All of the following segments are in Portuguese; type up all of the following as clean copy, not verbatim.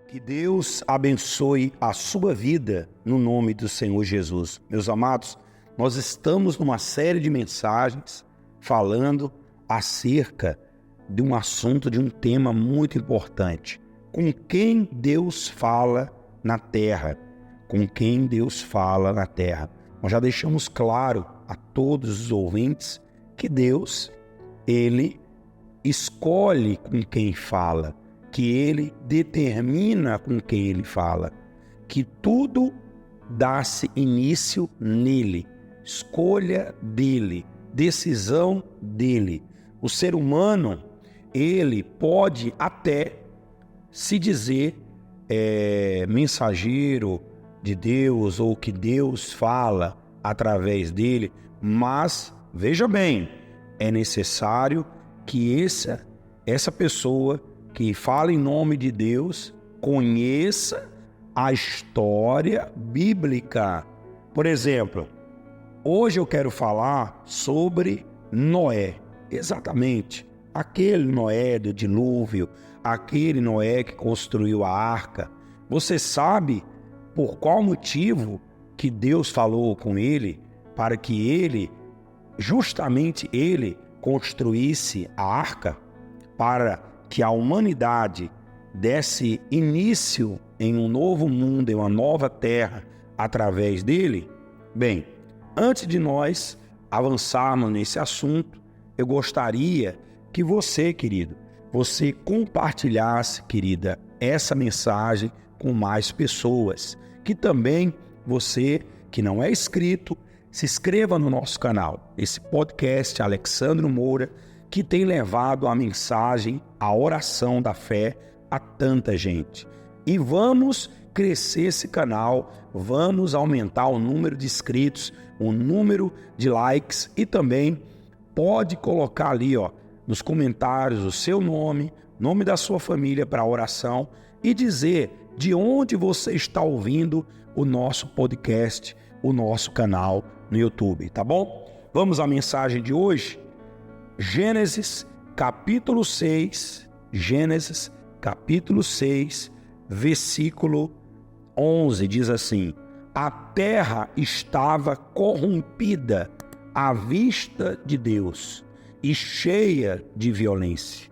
Que Deus abençoe a sua vida no nome do Senhor Jesus. Meus amados, nós estamos numa série de mensagens falando acerca de um assunto, de um tema muito importante. Com quem Deus fala na terra? Com quem Deus fala na terra? Nós já deixamos claro a todos os ouvintes que Deus, Ele escolhe com quem fala, que Ele determina com quem Ele fala, que tudo dá-se início nele, escolha dele, decisão dele. O ser humano, ele pode até se dizer mensageiro de Deus ou que Deus fala através dele, mas, veja bem, é necessário que essa pessoa que fala em nome de Deus conheça a história bíblica. Por exemplo, hoje eu quero falar sobre Noé, exatamente aquele Noé do dilúvio, aquele Noé que construiu a arca. Você sabe por qual motivo que Deus falou com ele para que ele, justamente ele, construísse a arca, para que a humanidade desse início em um novo mundo, em uma nova terra, através dele? Bem, antes de nós avançarmos nesse assunto, eu gostaria que você, querido, você compartilhasse, querida, essa mensagem com mais pessoas. Que também você, que não é inscrito, se inscreva no nosso canal. Esse podcast Alexandro Moura, que tem levado a mensagem, a oração da fé a tanta gente. E vamos crescer esse canal, vamos aumentar o número de inscritos, o número de likes e também pode colocar ali, nos comentários o seu nome, nome da sua família para a oração e dizer de onde você está ouvindo o nosso podcast, o nosso canal no YouTube, tá bom? Vamos à mensagem de hoje? Gênesis capítulo 6, versículo 11, diz assim: a terra estava corrompida à vista de Deus e cheia de violência.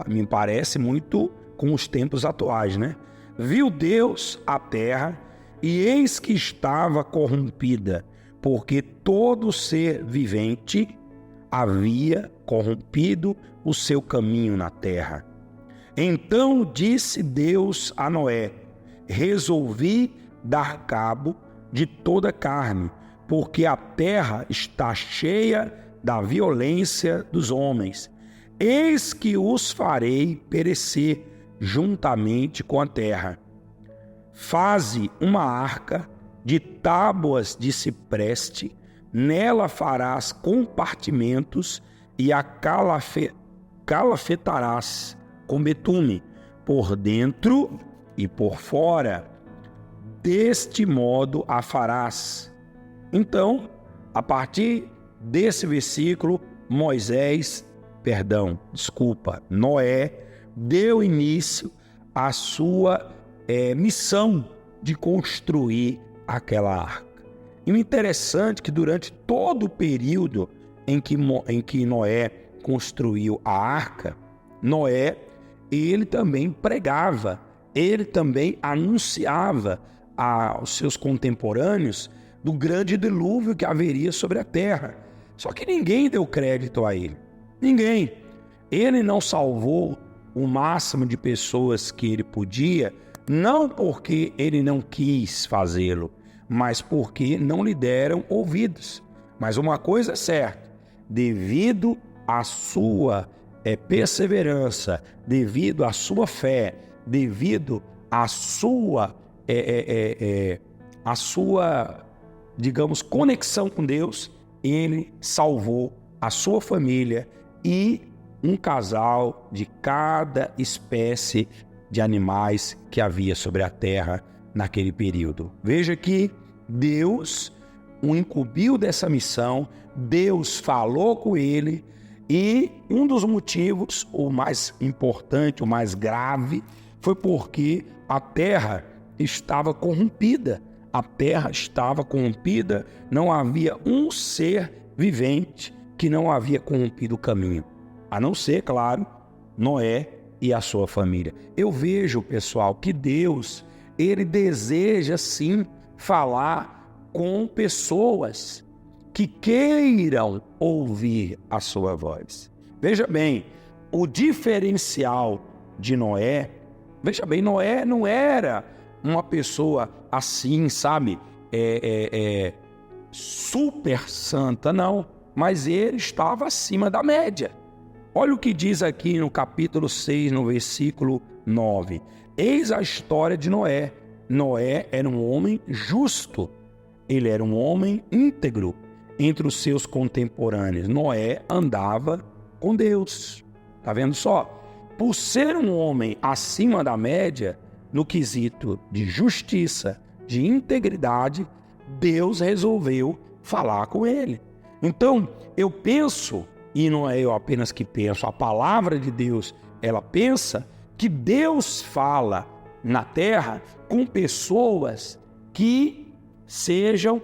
Me parece muito com os tempos atuais, né? Viu Deus a terra e eis que estava corrompida, porque todo ser vivente havia corrompido o seu caminho na terra. Então disse Deus a Noé: resolvi dar cabo de toda carne, porque a terra está cheia da violência dos homens. Eis que os farei perecer juntamente com a terra. Faze uma arca de tábuas de cipreste, nela farás compartimentos e a calafetarás com betume, por dentro e por fora. Deste modo a farás. Então, a partir desse versículo, Noé deu início à sua missão de construir aquela arca. E o interessante é que durante todo o período em que Noé construiu a arca, Noé, ele também pregava, ele também anunciava aos seus contemporâneos do grande dilúvio que haveria sobre a terra. Só que ninguém deu crédito a ele. Ninguém. Ele não salvou o máximo de pessoas que ele podia, não porque ele não quis fazê-lo, mas porque não lhe deram ouvidos. Mas uma coisa é certa: devido à sua perseverança, devido à sua fé, devido à sua digamos, conexão com Deus, ele salvou a sua família e um casal de cada espécie de animais que havia sobre a terra naquele período. Veja que Deus o incumbiu dessa missão, Deus falou com ele, e um dos motivos, o mais importante, o mais grave, Foi porque a terra estava corrompida. A terra estava corrompida, não havia um ser vivente que não havia corrompido o caminho. A não ser, claro, Noé e a sua família. Eu vejo, pessoal, que Deus, Ele deseja sim falar com pessoas que queiram ouvir a sua voz. Veja bem, o diferencial de Noé, veja bem, Noé não era uma pessoa assim, sabe, super santa, não, mas ele estava acima da média. Olha o que diz aqui no capítulo 6, no versículo 9. Eis a história de Noé. Noé era um homem justo, ele era um homem íntegro entre os seus contemporâneos. Noé andava com Deus. Tá vendo só? Por ser um homem acima da média, no quesito de justiça, de integridade, Deus resolveu falar com ele. Então, eu penso, e não é eu apenas que penso, a palavra de Deus, ela pensa que Deus fala na terra com pessoas que sejam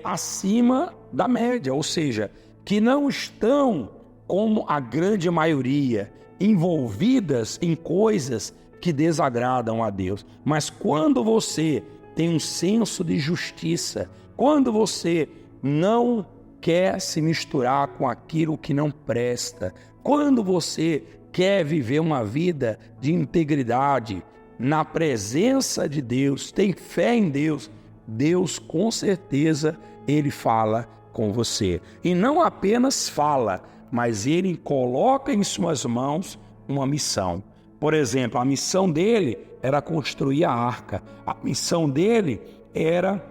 acima da média, ou seja, que não estão, como a grande maioria, envolvidas em coisas que desagradam a Deus. Mas quando você tem um senso de justiça, quando você não quer se misturar com aquilo que não presta, quando você quer viver uma vida de integridade na presença de Deus, tem fé em Deus, Deus com certeza Ele fala com você. E não apenas fala, mas Ele coloca em suas mãos uma missão. Por exemplo, a missão dele era construir a arca. A missão dele era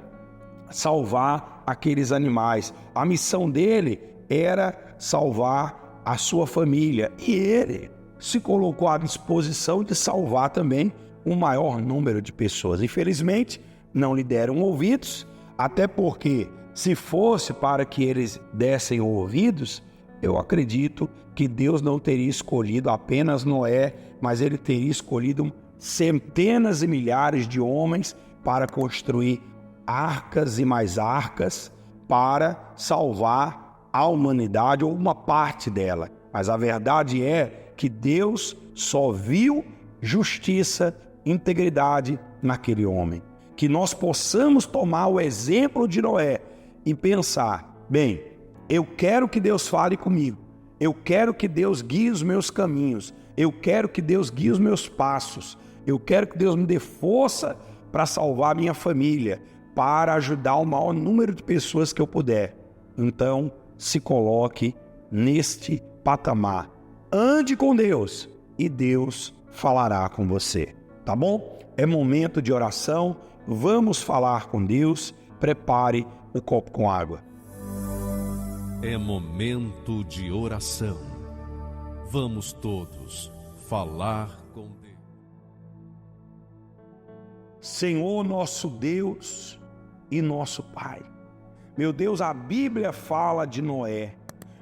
salvar aqueles animais. A missão dele era salvar a sua família. E ele se colocou à disposição de salvar também um maior número de pessoas. Infelizmente, não lhe deram ouvidos, até porque se fosse para que eles dessem ouvidos, eu acredito que Deus não teria escolhido apenas Noé, mas Ele teria escolhido centenas e milhares de homens para construir arcas e mais arcas para salvar a humanidade ou uma parte dela. Mas a verdade é que Deus só viu justiça, integridade naquele homem. Que nós possamos tomar o exemplo de Noé e pensar, bem, eu quero que Deus fale comigo, eu quero que Deus guie os meus caminhos, eu quero que Deus guie os meus passos, eu quero que Deus me dê força para salvar a minha família, para ajudar o maior número de pessoas que eu puder. Então, se coloque neste patamar, ande com Deus e Deus falará com você, tá bom? É momento de oração, vamos falar com Deus, prepare o copo com água. É momento de oração. Vamos todos falar com Deus. Senhor, nosso Deus e nosso Pai. Meu Deus, a Bíblia fala de Noé.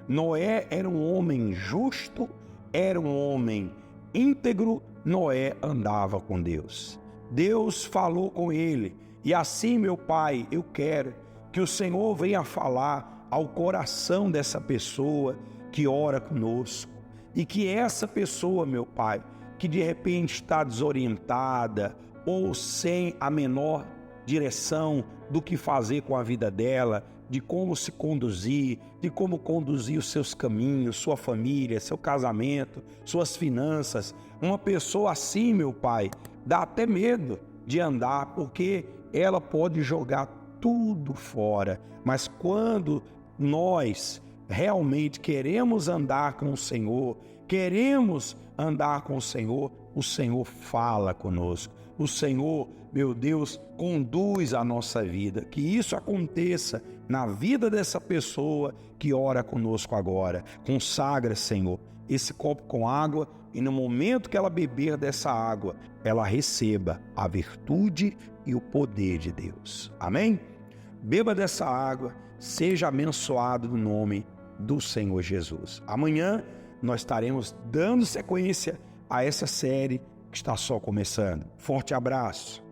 Noé era um homem justo, era um homem íntegro. Noé andava com Deus. Deus falou com ele. E assim, meu Pai, eu quero que o Senhor venha falar ao coração dessa pessoa que ora conosco. E que essa pessoa, meu Pai, que de repente está desorientada ou sem a menor direção do que fazer com a vida dela, de como se conduzir, de como conduzir os seus caminhos, sua família, seu casamento, suas finanças. Uma pessoa assim, meu Pai, dá até medo de andar, porque ela pode jogar tudo fora. Mas quando nós realmente queremos andar com o Senhor, o Senhor fala conosco. O Senhor, meu Deus, conduz a nossa vida. Que isso aconteça na vida dessa pessoa que ora conosco agora. Consagra, Senhor, esse copo com água e no momento que ela beber dessa água, ela receba a virtude e o poder de Deus. Amém? Beba dessa água, seja abençoado no nome do Senhor Jesus. Amanhã nós estaremos dando sequência a essa série que está só começando. Forte abraço.